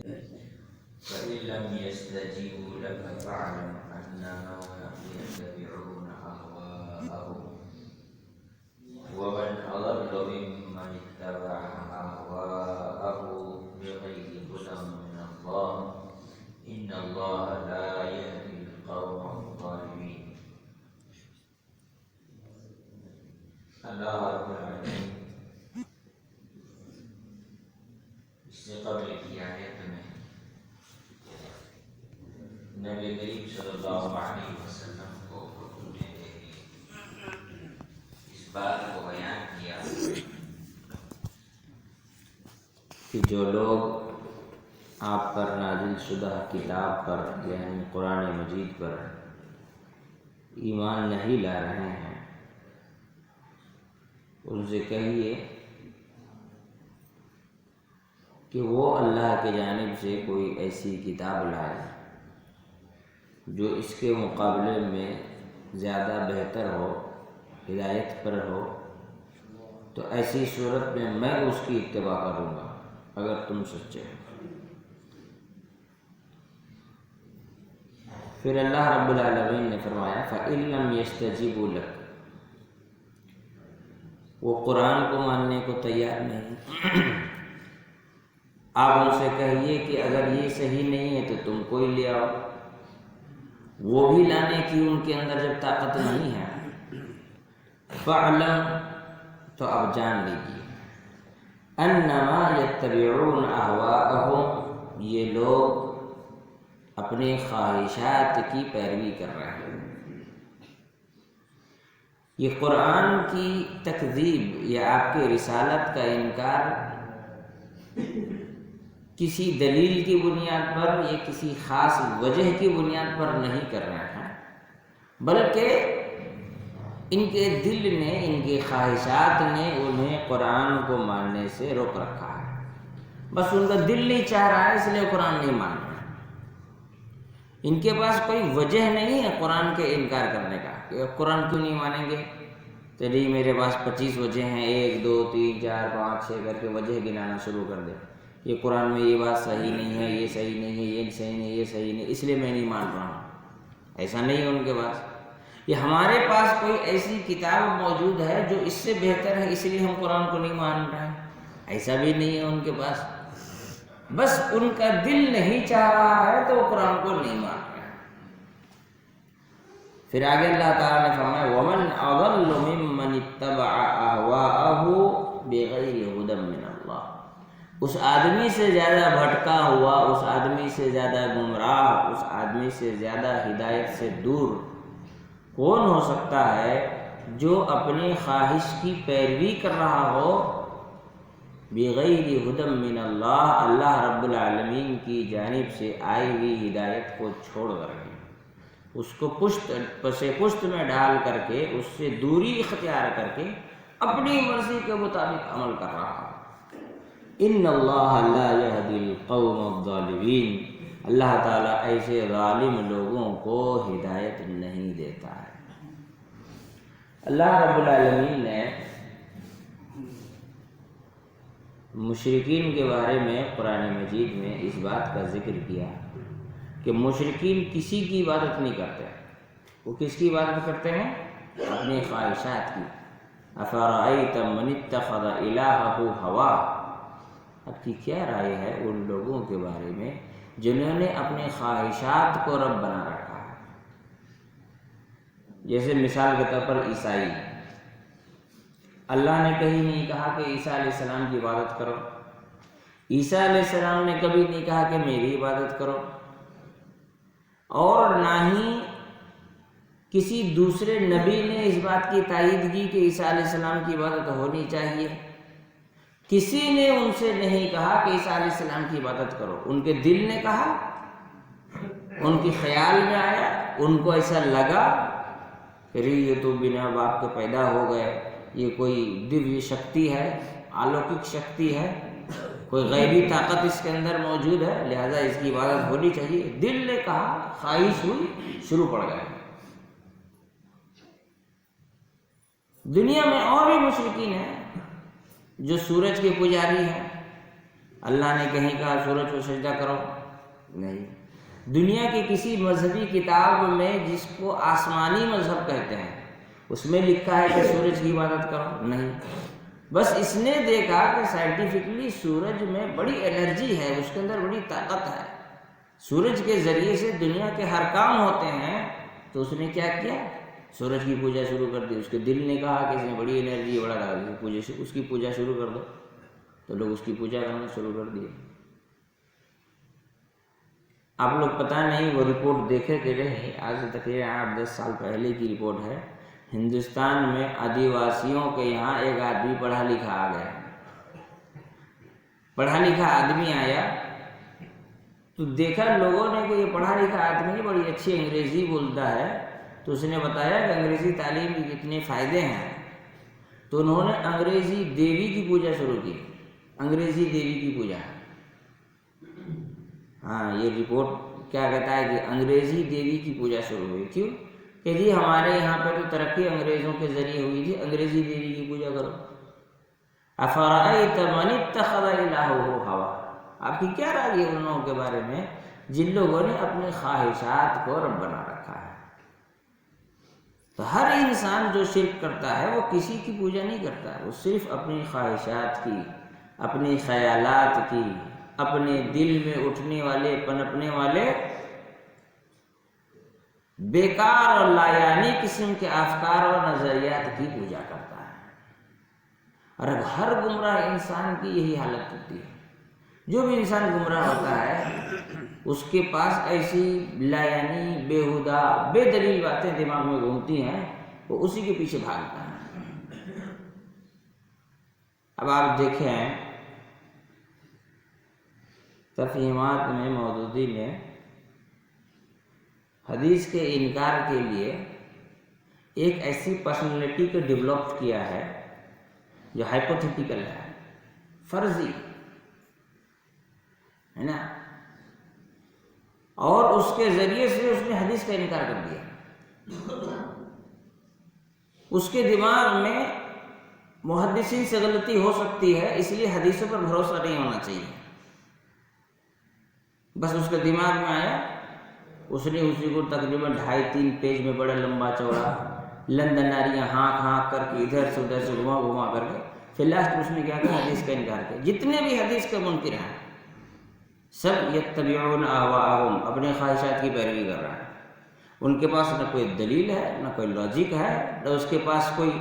فإن لم يستجيبوا لك فاعلم أنما يتبعون أهواءهم ومن أضل ممن اتبع أهواءه بغير هدى من الله إن الله لا يهدي القوم الظالمين. اللہ رب العالمین اس سے قبل کی آیت میں نبی کریم صلی اللہ علیہ وسلم کو حکم دیتے ہوئے اس بات کو بیان کیا کہ جو لوگ آپ پر نازل شدہ کتاب پر یعنی قرآن مجید پر ایمان نہیں لا رہے ہیں ان سے کہیے کہ وہ اللہ کی جانب سے کوئی ایسی کتاب لائے جو اس کے مقابلے میں زیادہ بہتر ہو، ہدایت پر ہو، تو ایسی صورت میں اس کی اتباع کروں گا اگر تم سچے ہو۔ پھر اللہ رب العالمین نے فرمایا فَإِن لَّمْ يَسْتَجِيبُوا لَكَ، وہ قرآن کو ماننے کو تیار نہیں، آپ ان سے کہیے کہ اگر یہ صحیح نہیں ہے تو تم کوئی لے آؤ، وہ بھی لانے کی ان کے اندر جب طاقت نہیں ہے، فَعْلَمْ، تو اب جان لیجیے، أَنَّمَا يَتَّبِعُونَ أَهْوَاءَهُمْ، یہ لوگ اپنے خواہشات کی پیروی کر رہے ہیں۔ یہ قرآن کی تکذیب یا آپ کے رسالت کا انکار کسی دلیل کی بنیاد پر یا کسی خاص وجہ کی بنیاد پر نہیں کر رہے ہیں، بلکہ ان کے دل نے، ان کی خواہشات نے انہیں قرآن کو ماننے سے روک رکھا ہے۔ بس ان کا دل نہیں چاہ رہا ہے، اس لیے قرآن نہیں مان رہا ہے۔ ان کے پاس کوئی وجہ نہیں ہے قرآن کے انکار کرنے کا کہ قرآن کیوں نہیں مانیں گے۔ چلیے میرے پاس 25 وجہ ہیں، 1 2 3 4 5 6 کر کے وجہ گنانا شروع کر دے، یہ قرآن میں یہ بات صحیح نہیں ہے، یہ صحیح نہیں ہے، یہ صحیح نہیں، یہ صحیح نہیں، اس لیے میں نہیں مان رہا ہوں۔ ایسا نہیں ہے ان کے پاس۔ یہ ہمارے پاس کوئی ایسی کتاب موجود ہے جو اس سے بہتر ہے، اس لیے ہم قرآن کو نہیں مان رہے ہیں، ایسا بھی نہیں ہے ان کے پاس۔ بس ان کا دل نہیں چاہ رہا ہے تو وہ قرآن کو نہیں مان رہے ہیں۔ پھر آگے اللہ تعالیٰ نے فرمایا وَمَنْ أَضَلُّ مِمَّنِ اتَّبَعَ أَهْوَاءَهُ بِغَيْرِ هُدًى مِّنَ اللَّهِ، اس آدمی سے زیادہ بھٹکا ہوا، اس آدمی سے زیادہ گمراہ، اس آدمی سے زیادہ ہدایت سے دور کون ہو سکتا ہے جو اپنی خواہش کی پیروی کر رہا ہو بغیر ہدی من اللہ، اللہ رب العالمین کی جانب سے آئی ہوئی ہدایت کو چھوڑ کر کے، اس کو پشت میں ڈال کر کے، اس سے دوری اختیار کر کے اپنی مرضی کے مطابق عمل کر رہا ہے۔ ان اللہ لا یہدی القوم الظالمین، اللہ تعالیٰ ایسے ظالم لوگوں کو ہدایت نہیں دیتا ہے۔ اللہ رب العالمین نے مشرکین کے بارے میں قرآن مجید میں اس بات کا ذکر کیا کہ مشرکین کسی کی عبادت نہیں کرتے، وہ کس کی عبادت کرتے ہیں؟ اپنی خواہشات کی۔ افرأیت من اتخذ الہہ ہواہ، اب کی کیا رائے ہے ان لوگوں کے بارے میں جنہوں نے اپنے خواہشات کو رب بنا رکھا ہے؟ جیسے مثال کے طور پر عیسائی، اللہ نے کہیں نہیں کہا کہ عیسیٰ علیہ السلام کی عبادت کرو، عیسیٰ علیہ السلام نے کبھی نہیں کہا کہ میری عبادت کرو، اور نہ ہی کسی دوسرے نبی نے اس بات کی تائید کی کہ عیسیٰ علیہ السلام کی عبادت ہونی چاہیے۔ کسی نے ان سے نہیں کہا کہ عیسیٰ علیہ السلام کی عبادت کرو، ان کے دل نے کہا، ان کے خیال میں آیا، ان کو ایسا لگا کہ یہ تو بنا باپ کے پیدا ہو گئے، یہ کوئی دیوی شکتی ہے، آلوکک شکتی ہے، کوئی غیبی طاقت اس کے اندر موجود ہے، لہذا اس کی عبادت ہونی چاہیے۔ دل نے کہا، خواہش ہوئی، شروع پڑ گئے۔ دنیا میں اور بھی مشرکین ہیں جو سورج کے پجاری ہیں، اللہ نے کہیں کہا سورج کو سجدہ کرو؟ نہیں۔ دنیا کی کسی مذہبی کتاب میں جس کو آسمانی مذہب کہتے ہیں اس میں لکھا ہے کہ سورج کی عبادت کرو؟ نہیں۔ بس اس نے دیکھا کہ سائنٹیفکلی سورج میں بڑی انرجی ہے، اس کے اندر بڑی طاقت ہے، سورج کے ذریعے سے دنیا کے ہر کام ہوتے ہیں، تو اس نے کیا کیا؟ سورج کی پوجا شروع کر دی۔ اس کے دل نے کہا کہ اس میں بڑی انرجی، بڑا لگا، اس کی پوجا شروع کر دو، تو لوگ اس کی پوجا کرنا شروع کر دیے۔ آپ لوگ پتہ نہیں وہ رپورٹ دیکھے کہ نہیں، آج سے تقریباً 8-10 سال پہلے کی رپورٹ ہے، ہندوستان میں آدیواسیوں کے یہاں ایک آدمی پڑھا لکھا آ گیا، پڑھا لکھا آدمی آیا تو دیکھا لوگوں نے کہ یہ پڑھا لکھا آدمی بڑی اچھی انگریزی بولتا ہے، تو اس نے بتایا کہ انگریزی تعلیم کے کتنے فائدے ہیں، تو انہوں نے انگریزی دیوی کی پوجا شروع کی، انگریزی دیوی کی پوجا۔ ہاں، یہ رپورٹ کیا کہتا ہے کہ انگریزی دیوی کی پوجا شروع ہوئی۔ کیوں؟ کہ جی ہمارے یہاں پہ تو ترقی انگریزوں کے ذریعے ہوئی تھی، انگریزی دیوی کی پوجا کرو۔ افرأیت من اتخذ الہہ ہوا، آپ کی کیا رائے ہے ان لوگوں کے بارے میں جن لوگوں نے اپنی خواہشات کو رب بنا رکھا ہے؟ تو ہر انسان جو شرک کرتا ہے وہ کسی کی پوجا نہیں کرتا، وہ صرف اپنی خواہشات کی، اپنی خیالات کی، اپنے دل میں اٹھنے والے پنپنے والے بیکار اور لایانی قسم کے افکار اور نظریات کی پوجا کرتا ہے۔ اور اب ہر گمراہ انسان کی یہی حالت ہوتی ہے، جو بھی انسان گمراہ ہوتا ہے اس کے پاس ایسی لایانی بیہودہ بے دلیل باتیں دماغ میں گھومتی ہیں، وہ اسی کے پیچھے بھاگتا ہے۔ اب آپ دیکھیں تفہیمات میں مودودی نے حدیث کے انکار کے لیے ایک ایسی پرسنالٹی کو ڈیولپ کیا ہے جو ہائپوتھیٹیکل ہے، فرضی ہے نا، اور اس کے ذریعے سے اس نے حدیث کا انکار کر دیا۔ اس کے دماغ میں محدثین سے غلطی ہو سکتی ہے، اس لیے حدیثوں پر بھروسہ نہیں ہونا چاہیے۔ بس اس کے دماغ میں آیا، اس نے اسی کو تقریباً 2.5-3 پیج میں بڑا لمبا چوڑا لندناریاں ہانک ہانک کر کے ادھر سے ادھر سے گھما گھما کر کے پھر لاسٹ اس نے کیا کہا؟ حدیث کا انکار کیا۔ جتنے بھی حدیث کے منکر ہیں سب یتبعون اہواءہم، اپنے خواہشات کی پیروی کر رہے ہیں، ان کے پاس نہ کوئی دلیل ہے، نہ کوئی لاجک ہے، نہ اس کے پاس کوئی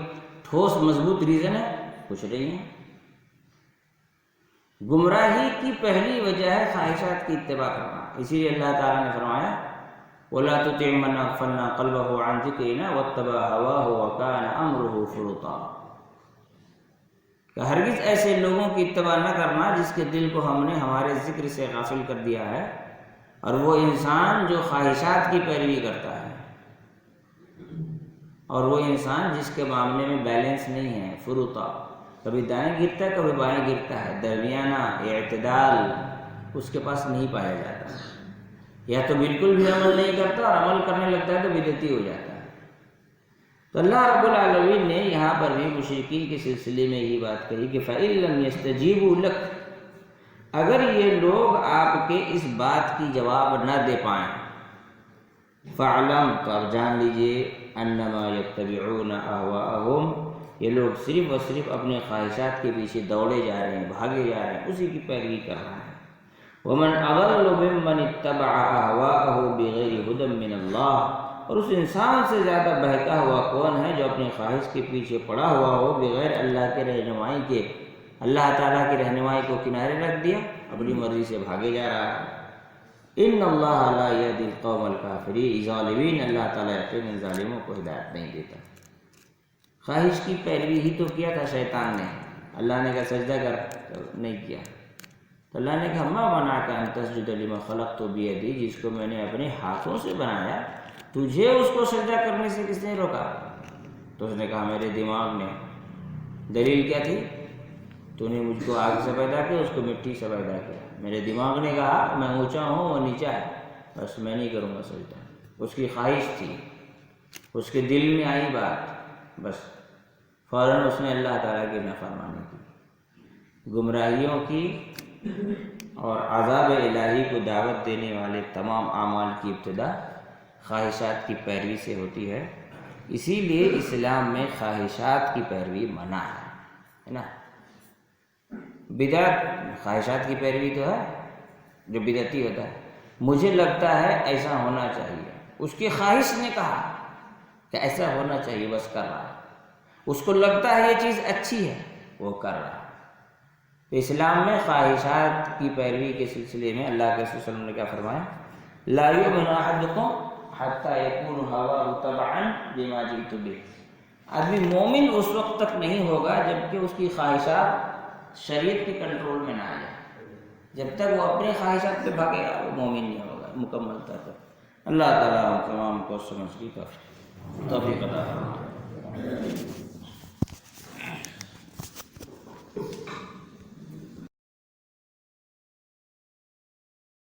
ٹھوس مضبوط ریزن ہے، کچھ نہیں ہے۔ گمراہی کی پہلی وجہ ہے خواہشات کی اتباع کرنا، اسی لیے اللہ تعالیٰ نے فرمایا وَلَا تُطِعْ مَنْ أَغْفَلْنَا قَلْبَهُ عَنْ ذِكْرِنَا وَاتَّبَعَ هَوَاهُ وَكَانَ أَمْرُهُ فُرُطًا، کہ ہرگز ایسے لوگوں کی اتباع نہ کرنا جس کے دل کو ہم نے ہمارے ذکر سے غافل کر دیا ہے، اور وہ انسان جو خواہشات کی پیروی کرتا ہے، اور وہ انسان جس کے معاملے میں بیلنس نہیں ہے، فروطا، کبھی دائیں گرتا ہے کبھی بائیں گرتا ہے، درمیانہ اعتدال اس کے پاس نہیں پایا جاتا، یا تو بالکل بھی عمل نہیں کرتا اور عمل کرنے لگتا ہے تو بدعتی ہو جاتا ہے۔ تو اللہ رب العالمین نے یہاں پر بھی مشرکین کے سلسلے میں یہی بات کہی کہ فَإِن لَمْ يَسْتَجِيبُوا لَكَ، اگر یہ لوگ آپ کے اس بات کی جواب نہ دے پائیں، فَاعْلَمْ، تو آپ جان لیجئے، أَنَّمَا يَتَّبِعُونَ أَهْوَاءَهُمْ، یہ لوگ صرف اور صرف اپنے خواہشات کے پیچھے دوڑے جا رہے ہیں، بھاگے جا رہے ہیں، اسی کی پیروی کر رہے ہیں۔ وَمَنْ أَضَلُّ مِمَّنِ اتَّبَعَ أَهْوَاءَهُ بِغَيْرِ هُدًى مِّنَ اللَّهِ، اور اس انسان سے زیادہ بہکا ہوا کون ہے جو اپنی خواہش کے پیچھے پڑا ہوا ہو بغیر اللہ کے رہنمائی کے، اللہ تعالیٰ کی رہنمائی کو کنارے رکھ دیا، اپنی مرضی سے بھاگے جا رہا ہے۔ إِنَّ اللَّهَ لَا يَهْدِي الْقَوْمَ الْكَافِرِينَ، ظالمین اللہ تعالیٰ یقیناً ظالموں کو ہدایت نہیں دیتا۔ خواہش کی پیروی ہی تو کیا تھا شیطان نے، اللہ نے کہا سجدہ کر، تو نہیں کیا، تو اللہ نے کہا مَا مَنَعَكَ أَن تَسْجُدَ لِمَا خَلَقْتُ بِيَدِي، جس کو میں نے اپنے ہاتھوں سے بنایا، تجھے اس کو سجدہ کرنے سے کس نے روکا؟ تو اس نے کہا میرے دماغ نے۔ دلیل کیا تھی؟ تو نے مجھ کو آگ سے پیدا کیا، اس کو مٹی سے پیدا کیا، میرے دماغ نے کہا میں اونچا ہوں وہ نیچا ہے، بس میں نہیں کروں گا سجدہ۔ اس کی خواہش تھی، اس کے دل میں آئی بات، بس فوراً اس نے اللہ تعالیٰ کی نافرمانی کی، گمراہیوں کی اور عذاب الہی کو دعوت دینے والے تمام اعمال کی ابتدا خواہشات کی پیروی سے ہوتی ہے، اسی لیے اسلام میں خواہشات کی پیروی منع ہے نا۔ بدعت خواہشات کی پیروی تو ہے، جو بدعتی ہوتا ہے مجھے لگتا ہے ایسا ہونا چاہیے، اس کی خواہش نے کہا کہ ایسا ہونا چاہیے، بس کر رہا ہے، اس کو لگتا ہے یہ چیز اچھی ہے، وہ کر رہا ہے۔ تو اسلام میں خواہشات کی پیروی کے سلسلے میں اللہ کے رسول صلی اللہ علیہ وسلم نے کیا فرمایا؟ لا یؤمن احدکم حتی یکون ہواہ تبعا لما جئت بہ۔ آدمی مومن اس وقت تک نہیں ہوگا جب کہ اس کی خواہشات شریعت کے کنٹرول میں نہ آ جائے۔ جب تک وہ اپنے خواہشات پہ بھاگے گا وہ مومن نہیں ہوگا مکمل طور پر۔ اللہ تعالیٰ ہم تمام کو سمجھ کی توفیق عطا فرمائے۔